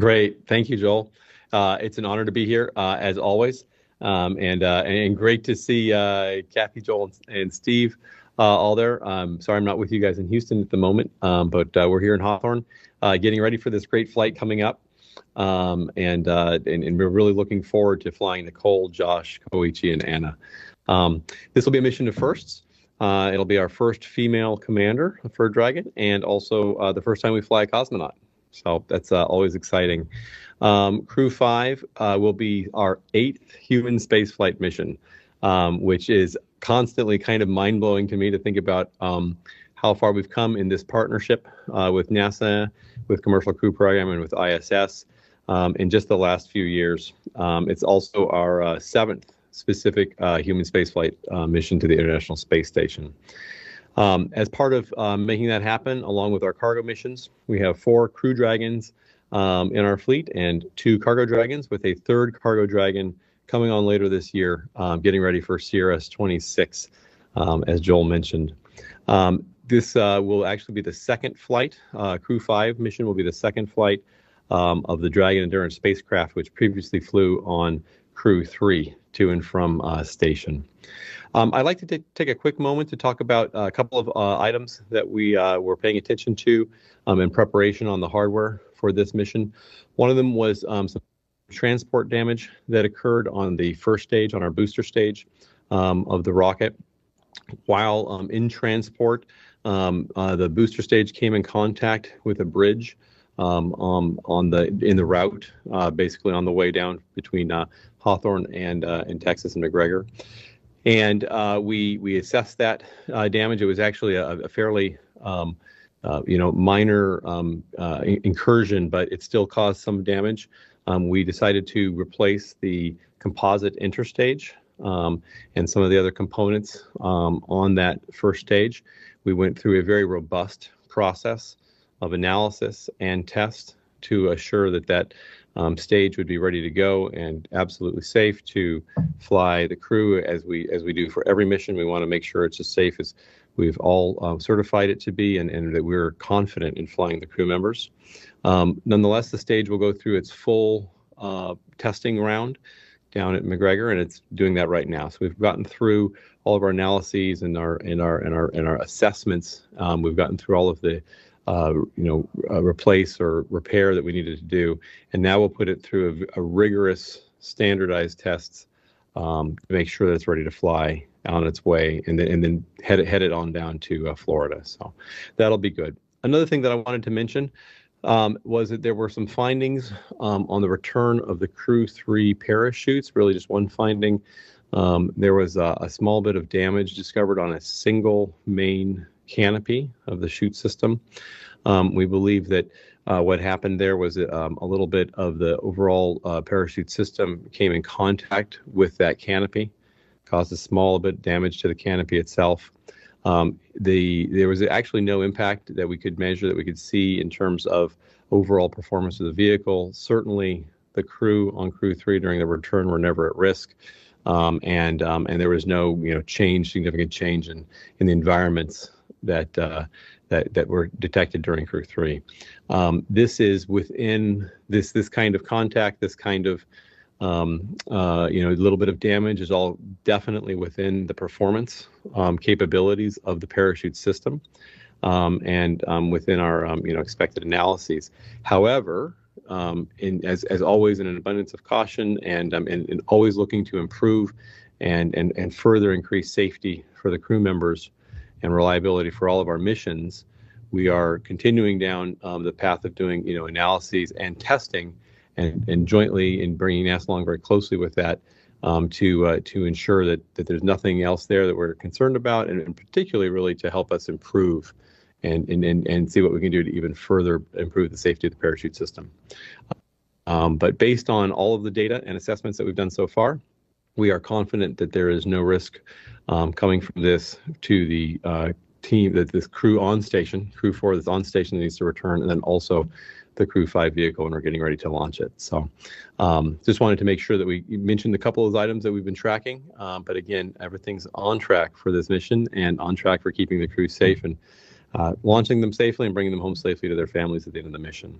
Great. Thank you, Joel. It's an honor to be here, as always. And great to see Kathy, Joel, and Steve all there. Sorry I'm not with you guys in Houston at the moment, but we're here in Hawthorne, getting ready for this great flight coming up. And we're really looking forward to flying Nicole, Josh, Koichi, and Anna. This will be a mission of firsts. It'll be our first female commander for Dragon, and also the first time we fly a cosmonaut. So that's always exciting. Crew-5 will be our 8th human spaceflight mission, which is constantly kind of mind-blowing to me to think about how far we've come in this partnership with NASA, with Commercial Crew Program, and with ISS in just the last few years. It's also our 7th specific human spaceflight mission to the International Space Station. As part of making that happen, along with our cargo missions, we have 4 Crew Dragons in our fleet and 2 Cargo Dragons, with a 3rd Cargo Dragon coming on later this year, getting ready for CRS-26, as Joel mentioned. This will actually be the second flight. Crew-5 mission will be the second flight of the Dragon Endurance spacecraft, which previously flew on Crew-3 to and from station. I'd like to take a quick moment to talk about a couple of items that we were paying attention to in preparation on the hardware for this mission. One of them was some transport damage that occurred on the first stage, on our booster stage of the rocket. While in transport, the booster stage came in contact with a bridge in the route, basically on the way down between Hawthorne and Texas and McGregor. And we assessed that damage. It was actually a fairly minor incursion, but it still caused some damage. We decided to replace the composite interstage and some of the other components on that first stage. We went through a very robust process of analysis and test to assure that stage would be ready to go and absolutely safe to fly the crew as we do for every mission. We want to make sure it's as safe as we've all certified it to be, and that we're confident in flying the crew members. Nonetheless, the stage will go through its full testing round down at McGregor, and it's doing that right now. So we've gotten through all of our analyses and our assessments. We've gotten through all of the replace or repair that we needed to do, and now we'll put it through a rigorous standardized tests to make sure that it's ready to fly on its way, and then head it on down to Florida. So that'll be good. Another thing that I wanted to mention was that there were some findings on the return of the Crew-3 parachutes. Really, just one finding. There was a small bit of damage discovered on a single main canopy of the chute system. We believe that what happened there was a little bit of the overall parachute system came in contact with that canopy, caused a small bit of damage to the canopy itself. There was actually no impact that we could measure, that we could see in terms of overall performance of the vehicle. Certainly the crew on Crew-3 during the return were never at risk. And there was no significant change in the environments that were detected during Crew-3. This is within this kind of contact, this kind of a little bit of damage is all definitely within the performance capabilities of the parachute system, and within our expected analyses. However, as always, in an abundance of caution, and always looking to improve and further increase safety for the crew members and reliability for all of our missions, we are continuing down the path of doing analyses and testing, and jointly in bringing NASA along very closely with that to ensure that there's nothing else there that we're concerned about, and particularly really to help us improve and see what we can do to even further improve the safety of the parachute system. But based on all of the data and assessments that we've done so far, we are confident that there is no risk coming from this to the team, that this crew on station, Crew-4 that's on station that needs to return, and then also the Crew-5 vehicle when we're getting ready to launch it. So just wanted to make sure that we mentioned a couple of those items that we've been tracking. But again, everything's on track for this mission and on track for keeping the crew safe and launching them safely and bringing them home safely to their families at the end of the mission.